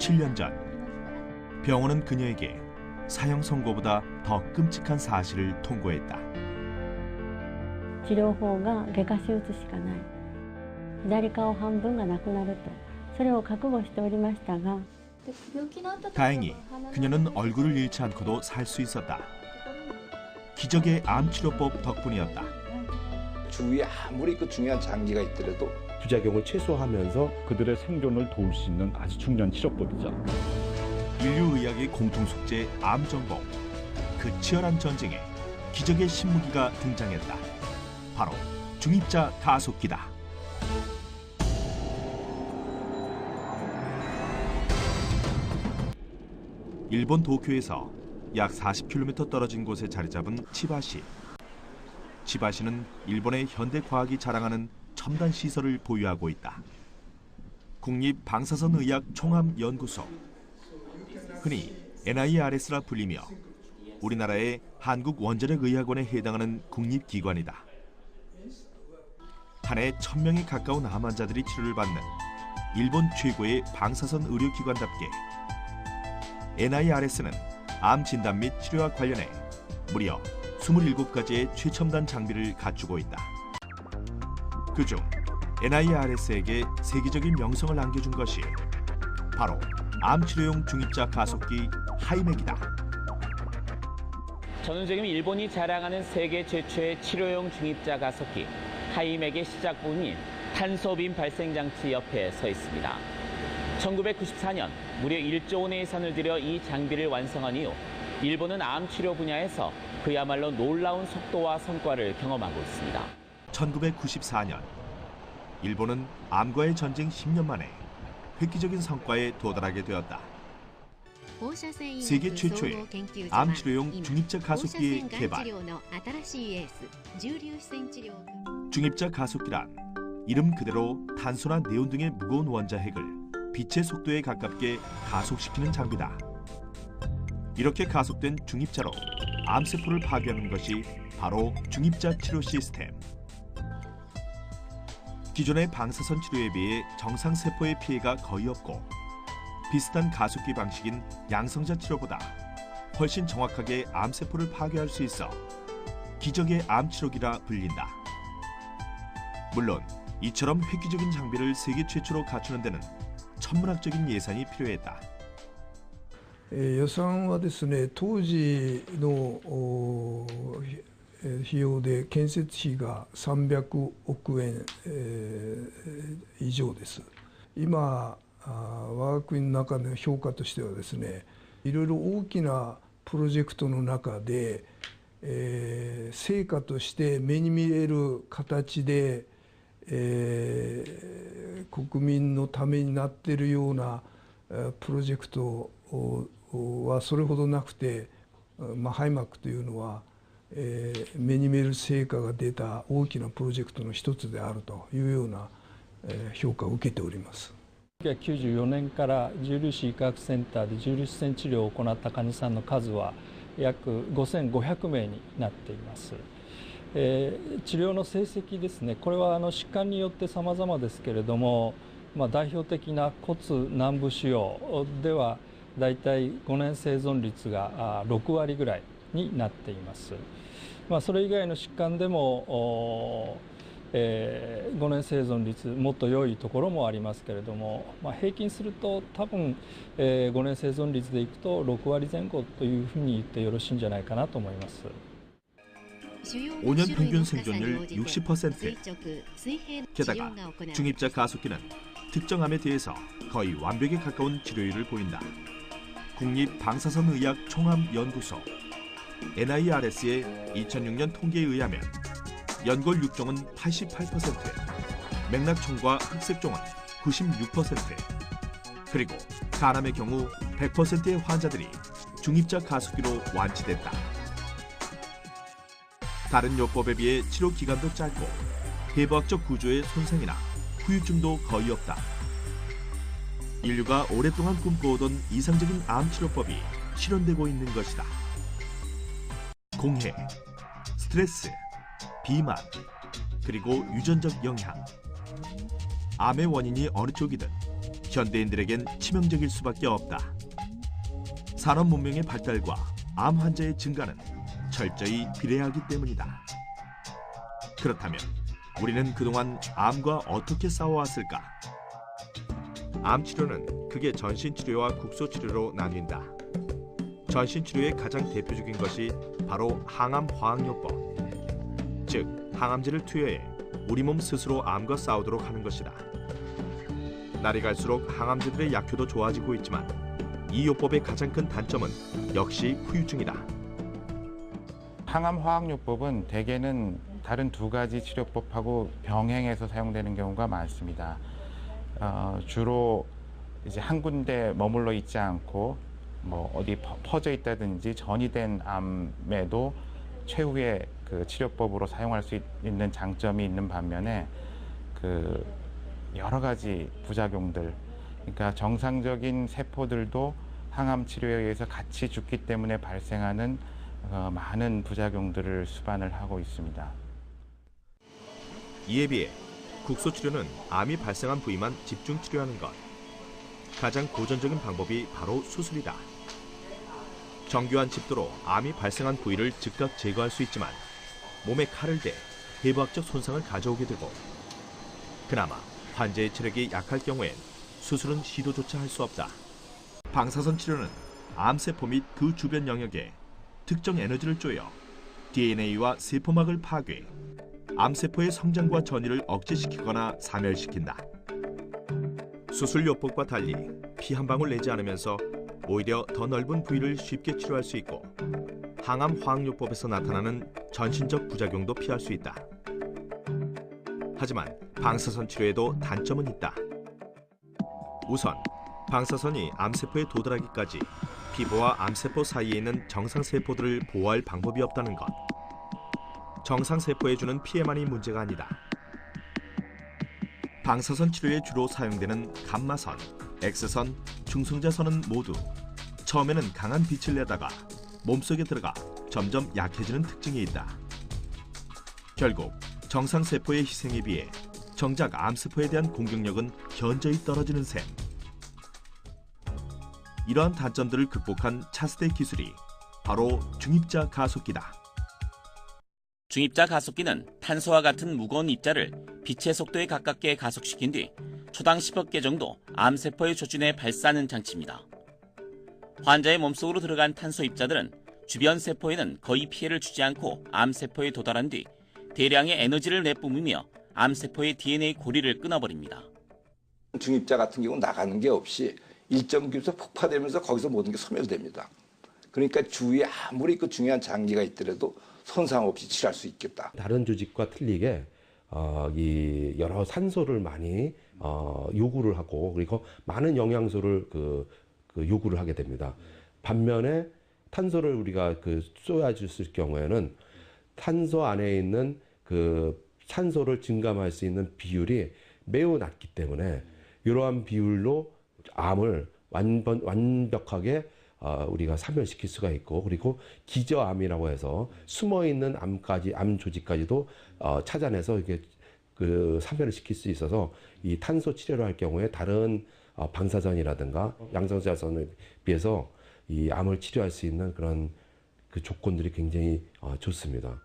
17년 전 병원은 그녀에게 사형 선고보다 더 끔찍한 사실을 통고했다. 治療法が外科手術しかない。左顔半分がなくなると、それを覚悟しておりましたが 다행히 그녀는 얼굴을 잃지 않고도 살 수 있었다. 기적의 암치료법 덕분이었다. 주위에 아무리 그 중요한 장기가 있더라도 부작용을 최소화하면서 그들의 생존을 도울 수 있는 아주 중요한 치료법이죠. 인류의학의 공통 숙제 암 정복. 그 치열한 전쟁에 기적의 신무기가 등장했다. 바로 중입자 가속기다. 일본 도쿄에서 약 40km 떨어진 곳에 자리 잡은 치바시. 치바시는 일본의 현대 과학이 자랑하는 첨단 시설을 보유하고 있다. 국립방사선의학 총암연구소, 흔히 NIRS라 불리며 우리나라의 한국원자력의학원에 해당하는 국립기관이다. 한 해 1000명에 가까운 암 환자들이 치료를 받는 일본 최고의 방사선 의료기관답게 NIRS는 암 진단 및 치료와 관련해 무려 27가지의 최첨단 장비를 갖추고 있다. 그중 NIRS에게 세계적인 명성을 안겨준 것이 바로 암 치료용 중입자 가속기 하이맥이다. 저는 지금 일본이 자랑하는 세계 최초의 치료용 중입자 가속기 하이맥의 시작 부분인 탄소빔 발생 장치 옆에 서 있습니다. 1994년 무려 1조 원의 예산을 들여 이 장비를 완성한 이후 일본은 암 치료 분야에서 그야말로 놀라운 속도와 성과를 경험하고 있습니다. 1994년 일본은 암과의 전쟁 10년 만에 획기적인 성과에 도달하게 되었다. 세계 최초의 암 치료용 중입자 가속기의 개발. 중입자 가속기란 이름 그대로 탄소나 네온 등의 무거운 원자핵을 빛의 속도에 가깝게 가속시키는 장비다. 이렇게 가속된 중입자로 암세포를 파괴하는 것이 바로 중입자 치료 시스템. 기존의 방사선 치료에 비해 정상 세포의 피해가 거의 없고 비슷한 가속기 방식인 양성자 치료보다 훨씬 정확하게 암세포를 파괴할 수 있어 기적의 암치료기라 불린다. 물론 이처럼 획기적인 장비를 세계 최초로 갖추는 데는 천문학적인 예산이 필요했다. 予算はですね、当時の費用で建設費が300億円以上です。今我が国の中の評価としてはですね、いろいろ大きなプロジェクトの中で、成果として目に見える形で、国民のためになっているようなプロジェクトはそれほどなくて、ハイマックというのは、目に見える成果が出た大きなプロジェクトの一つであるというような評価を受けております。1994年から重粒子医科学センターで重粒子線治療を行った患者さんの数は約5500名になっています。治療の成績ですね、これは疾患によって様々ですけれども、代表的な骨軟部腫瘍ではだいたい5年生存率が6割ぐらいになっています。それ以外の疾患でも5年生存率もっと良いところもありますけれども、平均すると多分5年生存率でいくと6割前後というふうに言ってよろしいんじゃないかなと思います。 5년 평균 생존율 60%. 게다가 중입자 가속기는 특정 암에 대해서 거의 완벽에 가까운 치료율을 보인다. 국립방사선의학 총암연구소 NIRS의 2006년 통계에 의하면 연골 육종은 88%, 맥락총과 흑색종은 96%, 그리고 간암의 경우 100%의 환자들이 중입자 가속기로 완치됐다. 다른 요법에 비해 치료 기간도 짧고 해부학적 구조의 손상이나 후유증도 거의 없다. 인류가 오랫동안 꿈꿔오던 이상적인 암 치료법이 실현되고 있는 것이다. 공해, 스트레스, 비만, 그리고 유전적 영향. 암의 원인이 어느 쪽이든 현대인들에겐 치명적일 수밖에 없다. 산업 문명의 발달과 암 환자의 증가는 철저히 비례하기 때문이다. 그렇다면 우리는 그동안 암과 어떻게 싸워왔을까? 암 치료는 크게 전신 치료와 국소 치료로 나뉜다. 전신 치료의 가장 대표적인 것이 바로 항암 화학요법, 즉 항암제를 투여해 우리 몸 스스로 암과 싸우도록 하는 것이다. 날이 갈수록 항암제들의 약효도 좋아지고 있지만 이 요법의 가장 큰 단점은 역시 후유증이다. 항암 화학요법은 대개는 다른 두 가지 치료법하고 병행해서 사용되는 경우가 많습니다. 주로 이제 한 군데 머물러 있지 않고 뭐 어디 퍼져 있다든지 전이된 암에도 최후의 그 치료법으로 사용할 수 있는 장점이 있는 반면에 그 여러 가지 부작용들, 그러니까 정상적인 세포들도 항암 치료에 의해서 같이 죽기 때문에 발생하는 많은 부작용들을 수반을 하고 있습니다. 이에 비해 국소 치료는 암이 발생한 부위만 집중 치료하는 것. 가장 고전적인 방법이 바로 수술이다. 정교한 집도로 암이 발생한 부위를 즉각 제거할 수 있지만 몸에 칼을 대 해부학적 손상을 가져오게 되고, 그나마 환자의 체력이 약할 경우엔 수술은 시도조차 할 수 없다. 방사선 치료는 암세포 및 그 주변 영역에 특정 에너지를 쪼여 DNA와 세포막을 파괴, 암세포의 성장과 전이를 억제시키거나 사멸시킨다. 수술요법과 달리 피 한 방울 내지 않으면서 오히려 더 넓은 부위를 쉽게 치료할 수 있고, 항암 화학요법에서 나타나는 전신적 부작용도 피할 수 있다. 하지만 방사선 치료에도 단점은 있다. 우선 방사선이 암세포에 도달하기까지 피부와 암세포 사이에 있는 정상세포들을 보호할 방법이 없다는 것. 정상세포에 주는 피해만이 문제가 아니다. 방사선 치료에 주로 사용되는 감마선, X선, 중성자선은 모두 처음에는 강한 빛을 내다가 몸속에 들어가 점점 약해지는 특징이 있다. 결국 정상세포의 희생에 비해 정작 암세포에 대한 공격력은 현저히 떨어지는 셈. 이러한 단점들을 극복한 차세대 기술이 바로 중입자 가속기다. 중입자 가속기는 탄소와 같은 무거운 입자를 빛의 속도에 가깝게 가속시킨 뒤 초당 10억 개 정도 암세포의 조준에 발사하는 장치입니다. 환자의 몸속으로 들어간 탄소 입자들은 주변 세포에는 거의 피해를 주지 않고 암세포에 도달한 뒤 대량의 에너지를 내뿜으며 암세포의 DNA 고리를 끊어버립니다. 중입자 같은 경우 나가는 게 없이 일정 기에서 폭파되면서 거기서 모든 게 소멸됩니다. 그러니까 주위에 아무리 그 중요한 장기가 있더라도 손상 없이 치료할 수 있겠다. 다른 조직과 틀리게 이 여러 산소를 많이 요구를 하고, 그리고 많은 영양소를 요구를 하게 됩니다. 반면에 탄소를 우리가 쏘아줬을 경우에는 탄소 안에 있는 산소를 증감할 수 있는 비율이 매우 낮기 때문에 이러한 비율로 암을 완벽하게 우리가 사멸시킬 수가 있고, 그리고 기저암이라고 해서 숨어있는 암 조직까지도 찾아내서 이게 사멸을 시킬 수 있어서 이 탄소 치료를 할 경우에 다른 방사선이라든가 양성자선에 비해서 이 암을 치료할 수 있는 그런 조건들이 굉장히 좋습니다.